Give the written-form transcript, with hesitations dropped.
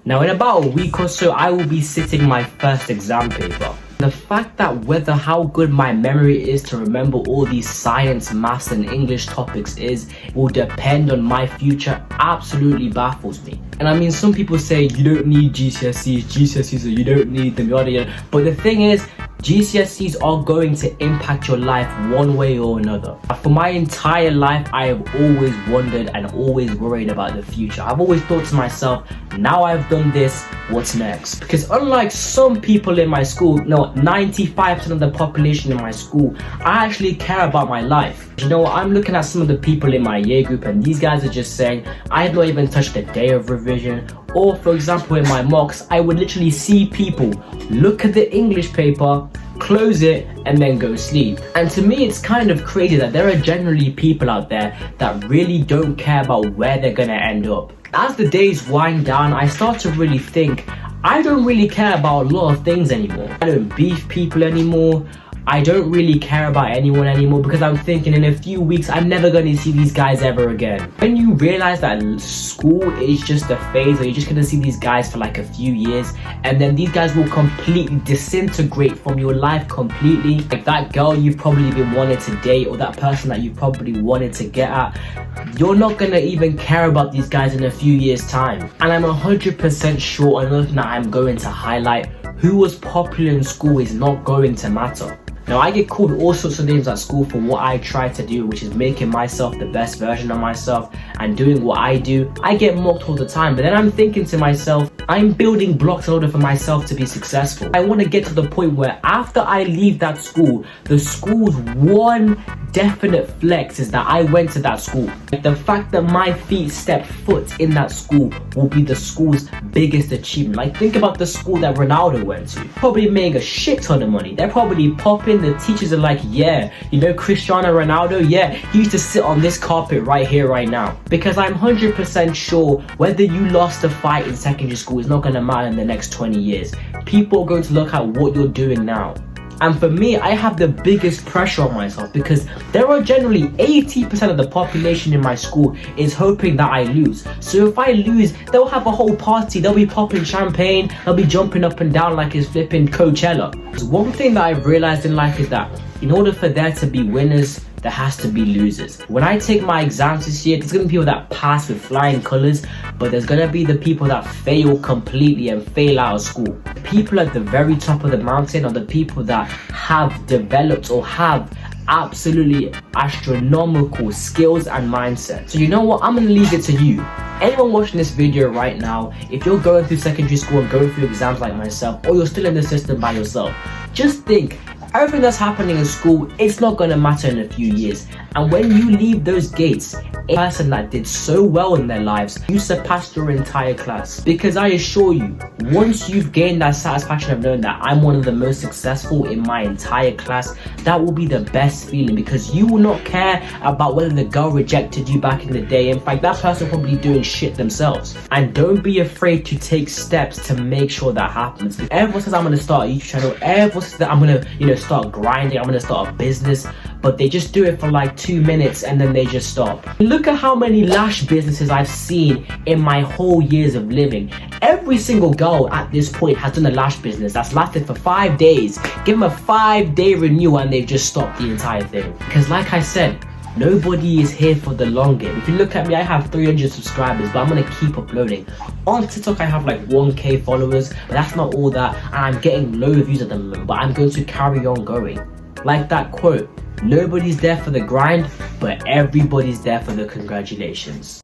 Now in about a week or so, I will be sitting my first exam paper. The fact that how good my memory is to remember all these science, maths and English topics will depend on my future absolutely baffles me. And I mean, some people say you don't need GCSEs, you don't need them, yada yada. But the thing is, GCSEs are going to impact your life one way or another. For my entire life, I have always wondered and always worried about the future. I've always thought to myself, now I've done this, what's next? Because unlike some people in my school, 95% of the population in my school, I actually care about my life. You know, I'm looking at some of the people in my year group and these guys are just saying, I had not even touched a day of revision. Or for example, in my mocks, I would literally see people look at the English paper, close it, and then go sleep. And to me, it's kind of crazy that there are generally people out there that really don't care about where they're gonna end up. As the days wind down, I start to really think, I don't really care about a lot of things anymore. I don't beef people anymore. I don't really care about anyone anymore because I'm thinking in a few weeks I'm never going to see these guys ever again. When you realize that school is just a phase where you're just going to see these guys for like a few years and then these guys will completely disintegrate from your life completely. Like that girl you've probably been wanting to date or that person that you probably wanted to get at, you're not going to even care about these guys in a few years time. And I'm 100% sure another thing that I'm going to highlight, who was popular in school is not going to matter. Now, I get called all sorts of names at school for what I try to do, which is making myself the best version of myself and doing what I do. I get mocked all the time, but then I'm thinking to myself, I'm building blocks in order for myself to be successful. I want to get to the point where after I leave that school, the school's one definite flex is that I went to that school. Like the fact that my feet stepped foot in that school will be the school's biggest achievement. Like think about the school that Ronaldo went to. Probably made a shit ton of money. They're probably popping. The teachers are like, yeah, you know Cristiano Ronaldo? Yeah, he used to sit on this carpet right here, right now. Because I'm 100% sure whether you lost a fight in secondary school is not going to matter in the next 20 years. People are going to look at what you're doing now. And for me, I have the biggest pressure on myself because there are generally 80% of the population in my school is hoping that I lose. So if I lose, they'll have a whole party, they'll be popping champagne, they'll be jumping up and down like it's flipping Coachella. One thing that I've realized in life is that in order for there to be winners, there has to be losers. When I take my exams this year, there's gonna be people that pass with flying colors, but there's gonna be the people that fail completely and fail out of school. People at the very top of the mountain are the people that have developed or have absolutely astronomical skills and mindset. So you know what, I'm gonna leave it to you. Anyone watching this video right now, if you're going through secondary school and going through exams like myself, or you're still in the system by yourself, just think, everything that's happening in school, it's not going to matter in a few years. And when you leave those gates, a person that did so well in their lives, you surpassed your entire class. Because I assure you, once you've gained that satisfaction of knowing that I'm one of the most successful in my entire class, that will be the best feeling because you will not care about whether the girl rejected you back in the day. In fact, that person will probably doing shit themselves. And don't be afraid to take steps to make sure that happens. Everyone says I'm going to start a YouTube channel, everyone says that I'm going to, start grinding, I'm going to start a business, but they just do it for like 2 minutes and then they just stop. Look at how many lash businesses I've seen in my whole years of living. Every single girl at this point has done a lash business that's lasted for 5 days. Give them a 5-day renewal and they've just stopped the entire thing. Because like I said, nobody is here for the long game. If you look at me, I have 300 subscribers, but I'm gonna keep uploading. On TikTok, I have like 1k followers, but that's not all that. And I'm getting low views at the moment, but I'm going to carry on going. Like that quote, nobody's there for the grind, but everybody's there for the congratulations.